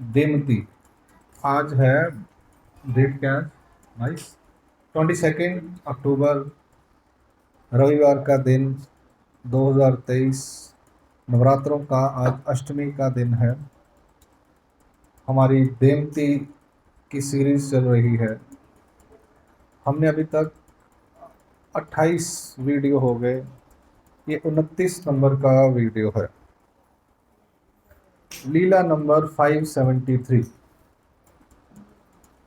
देमती। आज है, डेट क्या है? 22 अक्टूबर, रविवार का दिन, 2023। नवरात्रों का आज अष्टमी का दिन है। हमारी देमती की सीरीज चल रही है। हमने अभी तक 28 वीडियो हो गए। ये 29 नंबर का वीडियो है। लीला नंबर 573,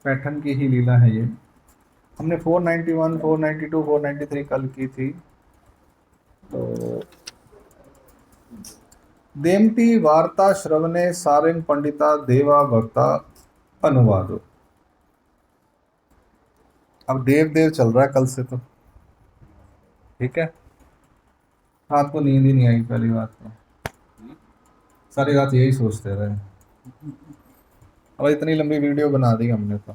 पैठन की ही लीला है ये। हमने 491, 492, 493 कल की थी। तो देमती वार्ता श्रवणे सारिंग पंडिता देवा भक्ता अनुवादो। अब देव देव चल रहा है कल से, तो ठीक है। रात को नींद ही नहीं आई, पहली बात तो सारी रात यही सोचते रहे। अब इतनी लंबी वीडियो बना दी हमने तो।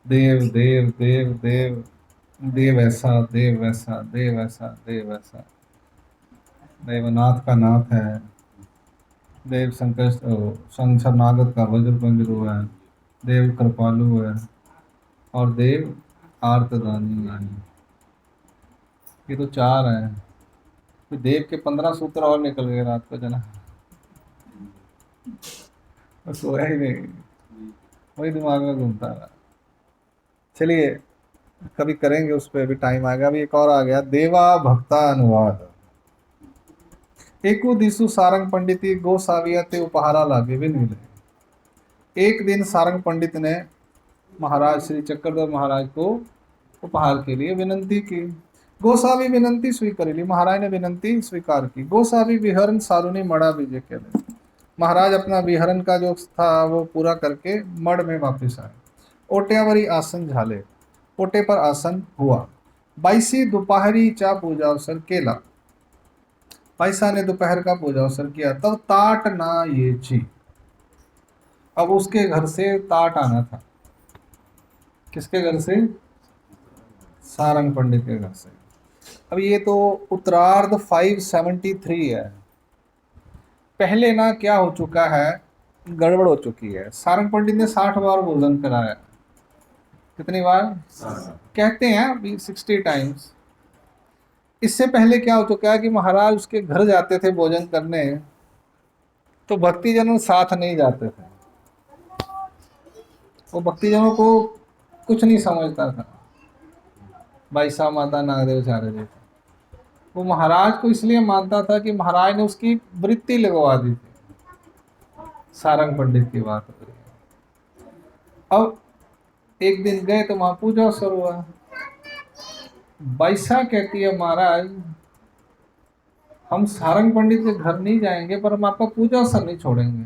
देव देव देव देव, देव ऐसा देव वैसा, देव ऐसा देव ऐसा। देवनाथ का नाथ है। देव शंखनागत का वज्र पंजरु है। देव कृपालु है। और देव आर्तदानी है। ये तो चार हैं। फिर देव के 15 सूत्र और निकल गए रात को जना। बस सोया ही नहीं, वही दिमाग में घूमता रहा। चलिए, कभी करेंगे उस पर, भी टाइम आएगा। अभी एक और आ गया, देवा भक्ता अनुवाद। एको दिसु सारंग पंडिती गोसाविया ते उपहारा लागे भी मिले। एक दिन सारंग पंडित ने महाराज श्री चक्रधर महाराज को उपहार के लिए विनंती की। गोसावी विनंती स्वीकार ली। महाराज ने विनंती स्वीकार की। गोसावी विहरण सारुनी मड़ा विजय के लिए। महाराज अपना विहरण का जो था वो पूरा करके मड़ में वापस आए। ओट्यावरी आसन झाले। ओटे पर आसन हुआ। बाईसी दोपहरी चा पूजा अवसर केला। पैसा ने दोपहर का पूजा अवसर किया। तब ताट ना ये ची। अब उसके घर से ताट आना था। किसके घर से? सारंग पंडित के घर से। अब ये तो उत्तरार्ध 573 है। पहले ना क्या हो चुका है, गड़बड़ हो चुकी है। सारंग पंडित ने 60 बार भोजन कराया। कितनी बार? कहते हैं अभी 60 टाइम्स। इससे पहले क्या हो चुका है कि महाराज उसके घर जाते थे भोजन करने, तो भक्तिजनों साथ नहीं जाते थे। वो भक्तिजनों को कुछ नहीं समझता था। भाई साहब माता नागदेव जी, वो महाराज को इसलिए मानता था कि महाराज ने उसकी वृत्ति लगवा दी थी। सारंग पंडित की बात हो रही है। अब एक दिन गए तो वहां पूजा अवसर हुआ। बाईसा कहती है, महाराज हम सारंग पंडित के घर नहीं जाएंगे, पर हम आपका पूजा अवसर नहीं छोड़ेंगे।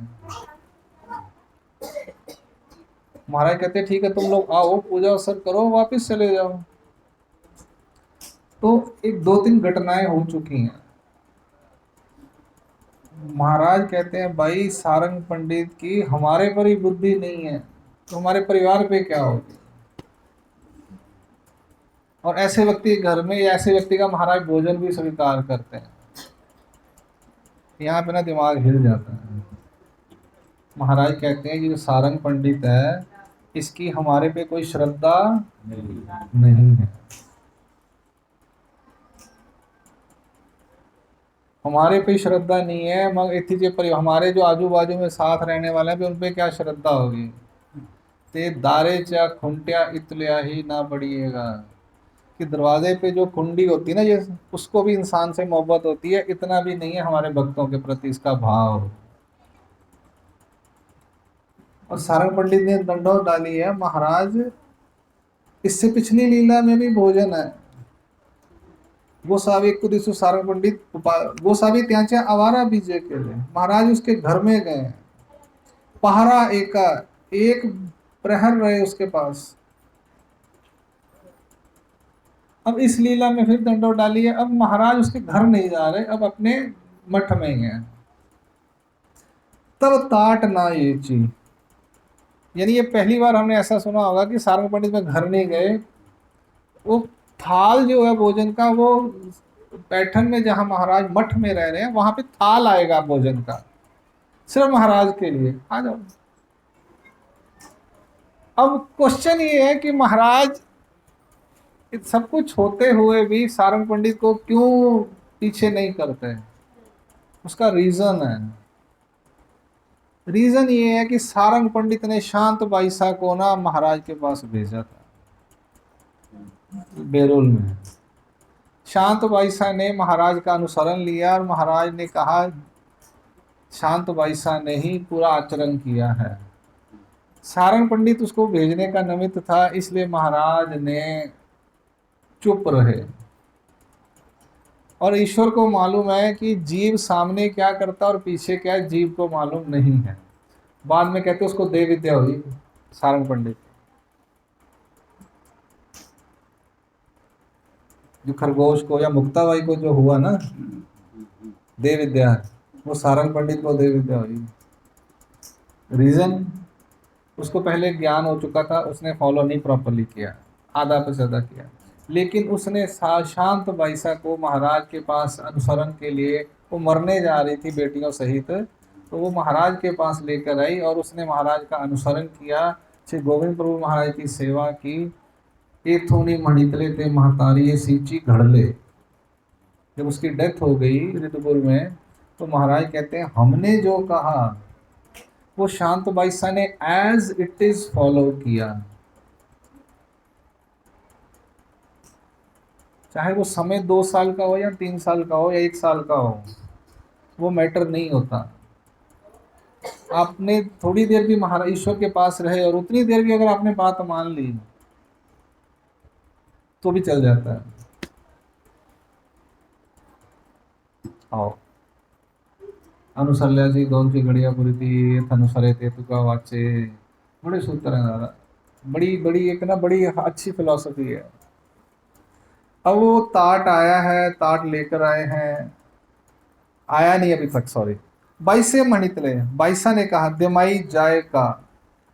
महाराज कहते ठीक है, तुम लोग आओ, पूजा अवसर करो, वापिस चले जाओ। तो एक दो तीन घटनाएं हो चुकी हैं। महाराज कहते हैं, भाई सारंग पंडित की हमारे पर ही बुद्धि नहीं है, तो हमारे परिवार पे क्या होगी। और ऐसे व्यक्ति घर में, या ऐसे व्यक्ति का महाराज भोजन भी स्वीकार करते हैं। यहाँ पे ना दिमाग हिल जाता है। महाराज कहते हैं कि जो सारंग पंडित है, इसकी हमारे पे कोई श्रद्धा नहीं है। हमारे पे श्रद्धा नहीं है, मगर इतने पर हमारे जो आजू बाजू में साथ रहने वाले हैं, उन पे क्या श्रद्धा होगी। ते दारे चा खुंटिया इतलिया ही ना बढ़िएगा। कि दरवाजे पे जो कुंडी होती है ना, ये उसको भी इंसान से मोहब्बत होती है, इतना भी नहीं है हमारे भक्तों के प्रति इसका भाव। और सारंग पंडित ने दंडौत डाली है, महाराज इससे पिछली लीला में भी भोजन है। गोसावी कुदिसु सारंग पंडित गोसावी त्यांच्या आवारा बीजे के लिए। महाराज उसके घर में गए। पहरा एका, एक प्रहर रहे उसके पास। अब इस लीला में फिर दंडौत डाली है। अब महाराज उसके घर नहीं जा रहे, अब अपने मठ में ही हैं। तब ताट ना ये चीज, यानी ये पहली बार हमने ऐसा सुना होगा कि सारंग पंडित में घर नहीं गए। वो थाल जो है भोजन का, वो पैठन में जहां महाराज मठ में रह रहे हैं वहां पे थाल आएगा भोजन का, सिर्फ महाराज के लिए, आ जाओ। अब क्वेश्चन ये है कि महाराज सब कुछ होते हुए भी सारंग पंडित को क्यों पीछे नहीं करते? उसका रीजन है, रीजन ये है कि सारंग पंडित ने शांत बाईसा को ना महाराज के पास भेजा था बेरुल में। शांत बाईसा ने महाराज का अनुसरण लिया और महाराज ने कहा शांत बाईसा ने ही पूरा आचरण किया है। सारंग पंडित उसको भेजने का निमित्त था, इसलिए महाराज ने चुप रहे। और ईश्वर को मालूम है कि जीव सामने क्या करता और पीछे क्या है, जीव को मालूम नहीं है। बाद में कहते उसको देव विद्या हुई सारंग पंडित, जो खरगोश को या मुक्ताबाई को जो हुआ ना देव विद्या, वो सारंग पंडित को देव विद्या हुई। रीजन, उसको पहले ज्ञान हो चुका था, उसने फॉलो नहीं प्रॉपरली किया, आधा पे ज्यादा किया। लेकिन उसने शांत बाईसा को महाराज के पास अनुसरण के लिए, वो मरने जा रही थी बेटियों सहित, तो वो महाराज के पास लेकर आई और उसने महाराज का अनुसरण किया, श्री गोविंद प्रभु महाराज की सेवा की। ये थोनी मणितले ते महतारी ये सींची घड़ले, जब उसकी डेथ हो गई रितुपुर में, तो महाराज कहते हैं हमने जो कहा वो शांत बाईसा ने एज इट इज फॉलो किया। चाहे वो समय 2 साल का हो या 3 साल का हो या 1 साल का हो, वो मैटर नहीं होता। आपने थोड़ी देर भी महाराज ईश्वर के पास रहे और उतनी देर भी अगर आपने बात मान ली तो भी चल जाता है। आओ अनुसरल्याची 2ची घडिया पुरी थी अनुसरे ते तुका वाचे, बड़े सूत्र हैं दादा, बड़ी बड़ी एक ना बड़ी अच्छी फिलॉसफी है। अब वो ताट आया है, ताट लेकर आए हैं, आया नहीं अभी तक, सॉरी। बाईसे मणितले, बाईसा ने कहा दिमाई जाए का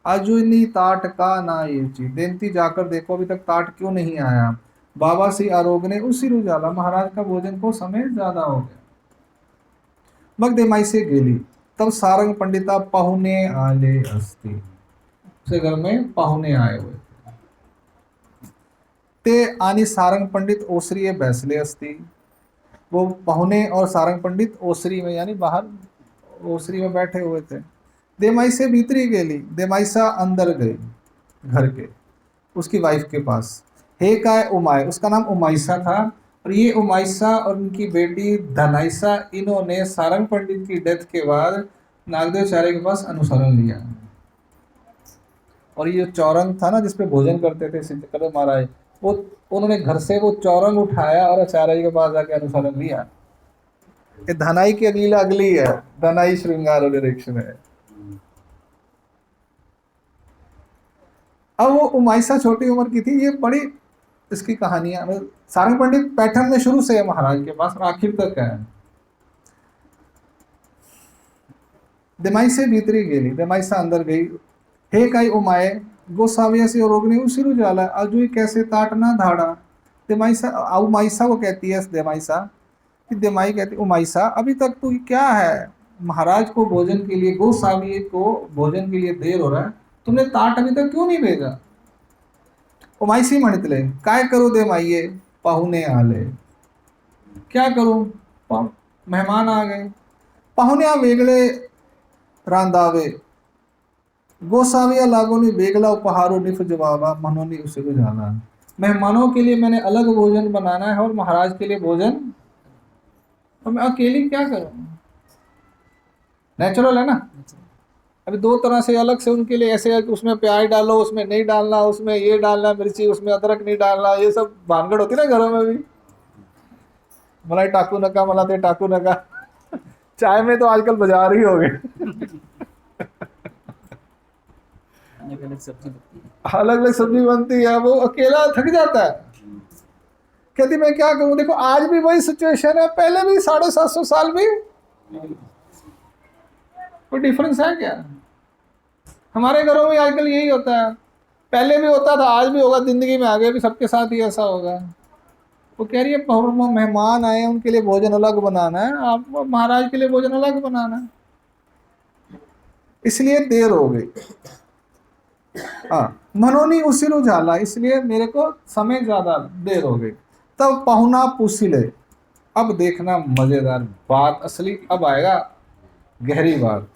अजुनी ताट का ना ये चीज देनती, जाकर देखो अभी तक ताट क्यों नहीं आया। बाबा सी आरोग ने उसी रुझाला, महाराज का भोजन को समय ज्यादा हो गया। मग देमाई से गेली, तब सारंग पंडिता पाहुने आले असती, उसके घर में पाहुने आए हुए ते आणि सारंग पंडित ओसरी बैसले असती। वो पाहुने और सारंग पंडित ओसरी में यानी बाहर ओसरी में बैठे हुए थे। देमाई से भीतरी गेली, देमाईसा अंदर गई घर के, उसकी वाइफ के पास। हे काय उमाय, उसका नाम उमाइसा था, और ये उमाइसा और उनकी बेटी धनाइसा, इन्होंने सारंग पंडित की डेथ के बाद नागदेवाचार्य के पास अनुसरण लिया। और ये चौरंग था ना जिसपे भोजन करते थे सिद्धकर महाराज, वो उन्होंने घर से वो चौरंग उठाया और आचार्य जी के पास जाके अनुसरण लिया। ये धनाई की अगली अगली है, धनाई श्रृंगार निरीक्षण है। अब वो उमाइसा छोटी उम्र की थी, ये बड़ी इसकी कहानियां, सारंग पंडित पैठन में शुरू से है महाराज के पास और आखिर तक है। दिमाई से भीतरी गेली, दिमाईसा अंदर गई। हे काई उमाए गोसाविया से रोगने उसी रुझाला अजुई कैसे ताट ना धाड़ा। दिमाईसा उमाइसा को कहती है दिमाईसा, कि दिमाई कहती उमाइसा अभी तक तू क्या है, महाराज को भोजन के लिए, गोसावी को भोजन के लिए देर हो रहा है, तुमने ताट अभी तक क्यों नहीं भेजा। उमाइसी म्हणितले काय करू दे माइये पाहुने आले, क्या करूं मेहमान आ गए। पाहुण्या वेगळे रांधावे, गोसाविया लागोनी वेगला उपहारो निफ जवाबा मनोनी उसे बुझाना। मेहमानों के लिए मैंने अलग भोजन बनाना है और महाराज के लिए भोजन, और मैं अकेली क्या करूं। नेचुरल है ना। अभी 2 तरह से अलग से उनके लिए ऐसे है कि उसमें प्याज डालो, उसमें नहीं डालना, उसमें ये डालना मिर्ची, उसमें अदरक नहीं डालना, ये सब भानगड़ होती ना घरों में भी। मलाई टाकू नका, मला ते टाकू नका। चाय में तो आजकल बाजार ही हो गए। अलग अलग सब्जी बनती है, वो अकेला थक जाता है। कहती मैं क्या करूं, देखो आज भी वही सिचुएशन है, पहले भी 750 साल भी कोई डिफरेंस है क्या। हमारे घरों में आजकल यही होता है, पहले भी होता था, आज भी होगा, जिंदगी में आगे भी सबके साथ ही ऐसा होगा। वो कह रही है मेहमान आए हैं, उनके लिए भोजन अलग बनाना है, आपको महाराज के लिए भोजन अलग बनाना है, इसलिए देर हो गई। हाँ, मनोनी उसिरु झाला, इसलिए मेरे को समय ज्यादा देर हो गई। तब पहुना पूछिले, अब देखना मजेदार बात, असली अब आएगा गहरी बात।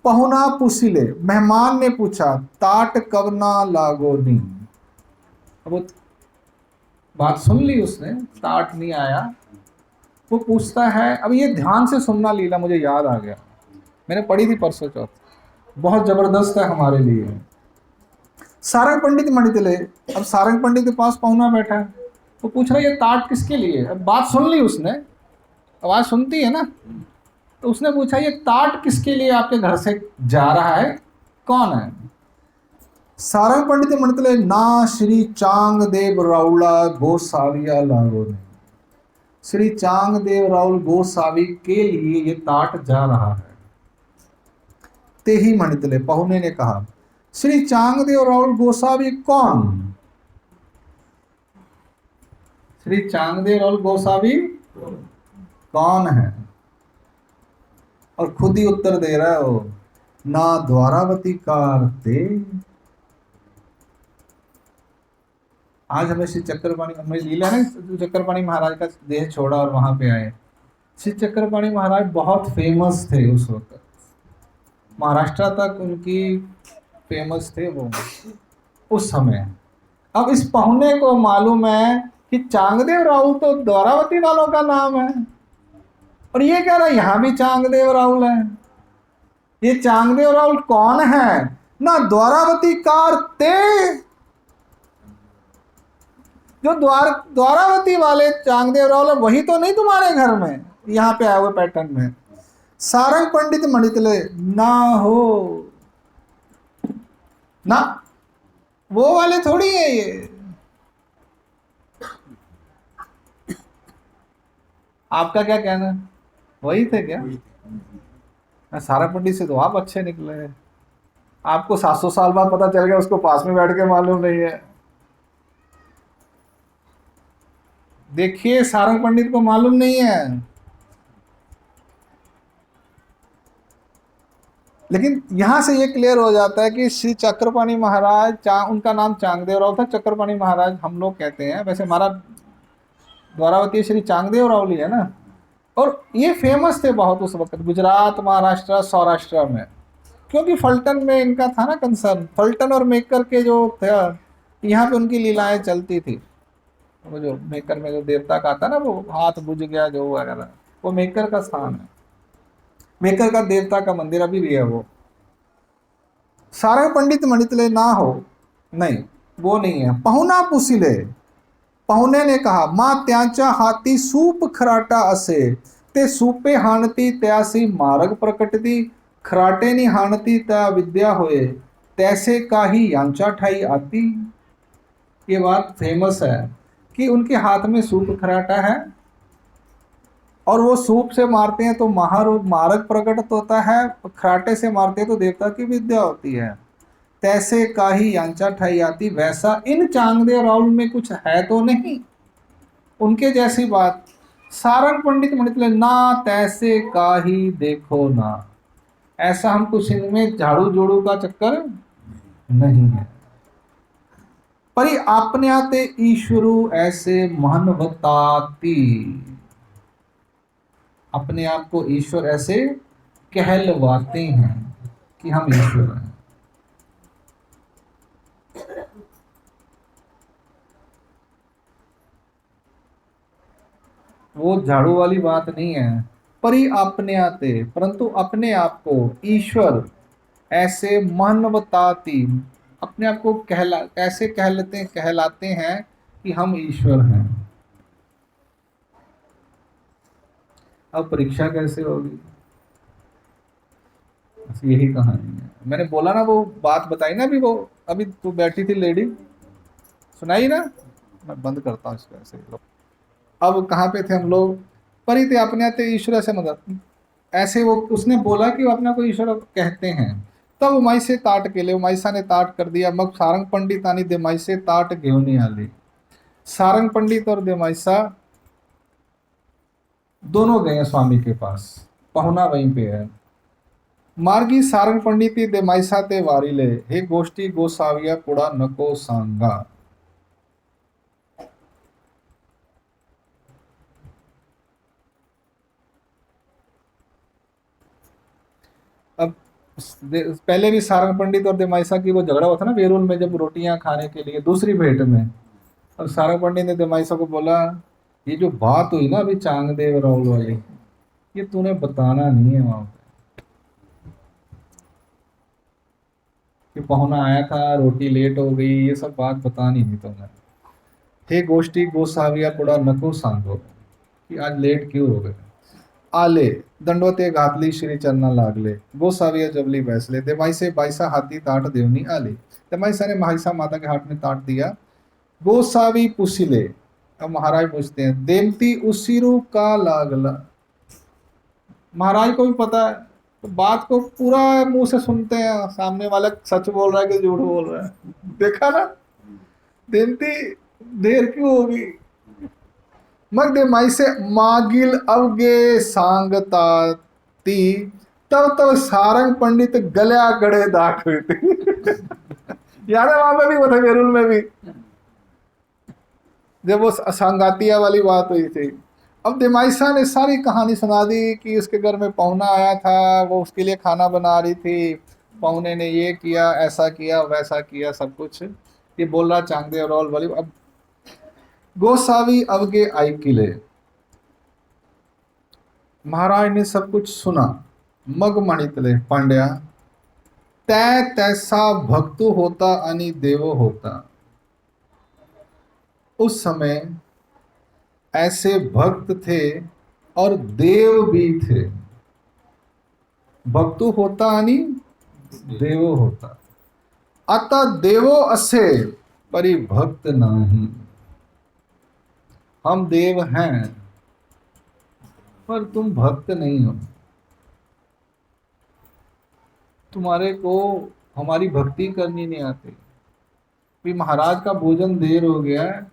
पहुना पूछिले, मेहमान ने पूछा, ताट कब ना लागोनी। अब वो बात सुन ली उसने, ताट नहीं आया। वो पूछता है, अब ये ध्यान से सुनना लीला, मुझे याद आ गया, मैंने पढ़ी थी परसों चौथ, बहुत जबरदस्त है हमारे लिए। सारंग पंडित मणितले, अब सारंग पंडित के पास पहुना बैठा है, वो पूछ रहा है ये ताट किसके लिए। अब बात सुन ली उसने, आवाज सुनती है ना, तो उसने पूछा ये ताट किसके लिए आपके घर से जा रहा है, कौन है। सारंग पंडित मणितले, ना श्री चांग देव राउला गोसाविया लागो ने, श्री चांग देव राउल गोसावी के लिए ये ताट जा रहा है। ते ही मणितले, पहुने ने कहा, श्री चांगदेव राउल गोसावी कौन। श्री चांगदेव राउल गोसावी कौन है, और खुद ही उत्तर दे रहा है वो, ना द्वारावती कारते। आज हमें श्री चक्रपाणी, हमें लीला है चक्रपाणी महाराज का देह छोड़ा और वहां पे आए। श्री चक्रपाणी महाराज बहुत फेमस थे उस वक्त, महाराष्ट्र तक उनकी फेमस थे वो उस समय। अब इस पहुने को मालूम है कि चांगदेव राहुल तो द्वारावती वालों का नाम है, और ये कह रहा है यहां भी चांगदेव राहुल है। ये चांगदेव राहुल कौन है, ना द्वारावती कारते, जो द्वारावती वाले चांगदेव राहुल वही तो नहीं तुम्हारे घर में यहाँ पे आए हुए पैटर्न में। सारंग पंडित मणितले, ना हो ना, वो वाले थोड़ी है ये, आपका क्या कहना है, वही थे क्या। सारंग पंडित से तो आप अच्छे निकले, आपको 700 साल बाद पता चल गया, उसको पास में बैठ के मालूम नहीं है। देखिए सारंग पंडित को मालूम नहीं है, लेकिन यहां से ये क्लियर हो जाता है कि श्री चक्रपाणी महाराज, उनका नाम चांगदेव राव था, चक्रपाणी महाराज हम लोग कहते हैं, वैसे हमारा द्वारावती श्री चांगदेव राव ही है ना। और ये फेमस थे बहुत उस वक्त गुजरात, महाराष्ट्र, सौराष्ट्र में, क्योंकि फल्टन में इनका था ना कंसर्न, फल्टन और मेकर के जो थे यहाँ पे उनकी लीलाएं चलती थी। वो जो मेकर में जो देवता का आता ना, वो हाथ बुझ गया जो वगैरह, वो मेकर का स्थान है, मेकर का देवता का मंदिर अभी भी है वो। सारंग पंडित मणितले, ना हो, नहीं वो नहीं है। पहुना पुसिले, पहुने ने कहा, मां त्यांच्या हाती सूप खराटा असे, ते सूपे हाणती त्यासी मार्ग प्रकटती, खराटेनी हाणती त्या विद्या होए, तैसे काही यांच्या ठाई आती। ये बात फेमस है कि उनके हाथ में सूप खराटा है, और वो सूप से मारते हैं तो मार्ग प्रकट होता है, खराटे से मारते हैं तो देवता की विद्या होती है। तैसे काही यांचा ठाई आती, वैसा इन चांगदेव राहुल में कुछ है तो नहीं उनके जैसी बात। सारंग पंडित मणितले, ना तैसे काही देखो ना, ऐसा हम कुछ इनमें झाड़ू जोड़ू का चक्कर नहीं है। परी आपने आते ईश्वरु ऐसे महनवताती, अपने आप को ईश्वर ऐसे कहलवाते हैं कि हम ईश्वर हैं। वो झाड़ू वाली बात नहीं है। परी अपने आते, परंतु अपने आप को ईश्वर ऐसे महनवताती, अपने आप को ऐसे कहलाते हैं कि हम ईश्वर हैं। अब परीक्षा कैसे होगी, यही कहानी है। मैंने बोला ना, वो बात बताई ना अभी, वो अभी तो बैठी थी लेडी, सुनाई ना। मैं बंद करता हूँ इसको ऐसे। अब कहाँ पे थे हम लोग, परी थे अपने आते ईश्वर से मदद, ऐसे वो उसने बोला कि वो अपना को ईश्वर कहते हैं। तब उमाई से ताट के लिए, उमाईसा ने ताट कर दिया, मग सारंग पंडित आनी दे माई से ताट घेऊन आली। सारंग पंडित और देमाइसा दोनों गए हैं स्वामी के पास, पहुना वहीं पे है। मार्गी सारंग पंडिती देमाइसा ते वारिले, हे गोष्ठी गोसाविया पुड़ा नको सांगा। अब पहले भी सारंग पंडित और देमाइसा की वो झगड़ा हुआ था ना वेरूल में, जब रोटियां खाने के लिए दूसरी भेंट में। अब सारंग पंडित ने देमाइसा को बोला, ये जो बात हुई ना अभी चांगदेव राहुल वाली, ये तूने बताना नहीं है वहां पे कि पहुना आया था, रोटी लेट हो गई, ये सब बात बतानी नहीं तुमने। हे गोष्ठी गोसाविया पुड़ा नको सांगो, कि आज लेट क्यों हो गए। आले दंडवते घातली श्री चरना लागले, गोसाविया जबली बैसले, देमाई से बाईसा हाथी ताट देवनी आले। देमाईसा ने माहिसा माता के हाथ में ताट दिया। गोसावी पुसिले, अब महाराज पूछते हैं, देमती उसिरु का लागला। महाराज को भी पता है, तो बात को पूरा मुंह से सुनते हैं, सामने वाला सच बोल रहा है कि झूठ बोल रहा है। देखा ना, देमती देर क्यों होगी। मग देमाई से मागिल अवगे सांगताती, तब तब सारंग पंडित गल्या गड़े दाख हुए थे। याद है वहां पे भी, वो था वेरुल में भी, जब वो सांगातिया वाली बात हुई थी। अब देमाइसा ने सारी कहानी सुना दी कि उसके घर में पहुना आया था, वो उसके लिए खाना बना रही थी, पहुने ने ये किया, ऐसा किया, वैसा किया, सब कुछ ये बोल रहा चांगदेव राहुल वाली। अब गोसावी अवगे आई किले, महाराज ने सब कुछ सुना। मग मणितले पांड्या, तै तैसा भक्तु होता अनि देवो होता। उस समय ऐसे भक्त थे और देव भी थे। भक्तु होता अनि देवो होता। अतः देवो असे परि भक्त नहीं। हम देव हैं पर तुम भक्त नहीं हो, तुम्हारे को हमारी भक्ति करनी नहीं आती। भी महाराज का भोजन देर हो गया है,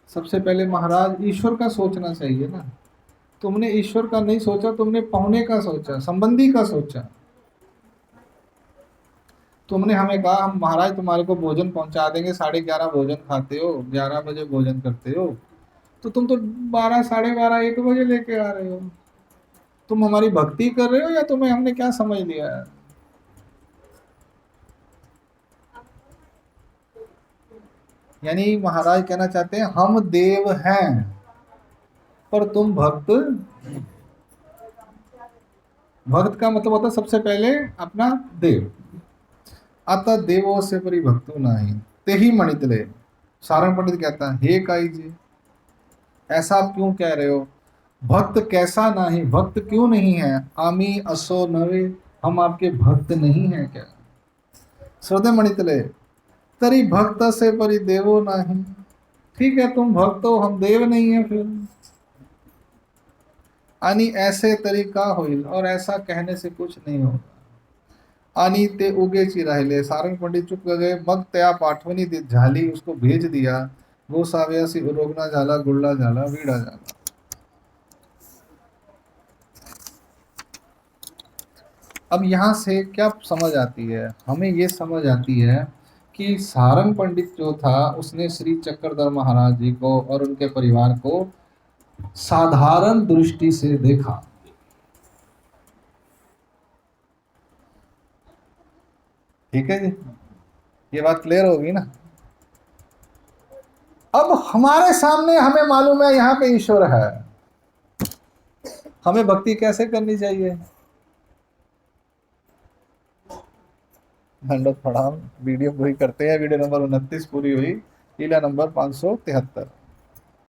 सबसे पहले महाराज ईश्वर का सोचना चाहिए ना। तुमने ईश्वर का नहीं सोचा, तुमने पहुने का सोचा, संबंधी का सोचा। तुमने हमें कहा हम महाराज तुम्हारे को भोजन पहुंचा देंगे, 11:30 भोजन खाते हो, 11 बजे भोजन करते हो, तो तुम तो 12, 12:30, 1 बजे लेके आ रहे हो। तुम हमारी भक्ति कर रहे हो या तुम्हें हमने क्या समझ लिया है। यानी महाराज कहना चाहते हैं हम देव हैं पर तुम भक्त। भक्त का मतलब होता है सबसे पहले अपना देव। अतः देवो से परि भक्तो नाही, ते ही मणितले। सारंग पंडित कहता है, हे काई जी, ऐसा आप क्यों कह रहे हो। भक्त कैसा नहीं, भक्त क्यों नहीं है। आमी असो नवे, हम आपके भक्त नहीं हैं क्या। श्रद्धे मणितले, तरी भक्त से परि देवो नहीं। ठीक है तुम भक्त हो, हम देव नहीं है फिर। अनि ऐसे तरीका होइल, और ऐसा कहने से कुछ नहीं होगा। आनी ते उगे चिराहिले, सारंग पंडित चुप कर गए। मग तया पाठवनी दी झाली, उसको भेज दिया। गोसाव्या सी उरोगना झाला, गुल्ला झाला, वीड़ा झाला। अब यहाँ से क्या समझ आती है, हमें ये समझ आती है कि सारंग पंडित जो था उसने श्री चक्रधर महाराज जी को और उनके परिवार को साधारण दृष्टि से देखा। ठीक है जी, ये बात क्लियर होगी ना। अब हमारे सामने हमें मालूम है यहाँ पे ईश्वर है, हमें भक्ति कैसे करनी चाहिए। दंडवत प्रणाम। वीडियो पूरी करते हैं, वीडियो नंबर 29 पूरी हुई, लीला नंबर 573।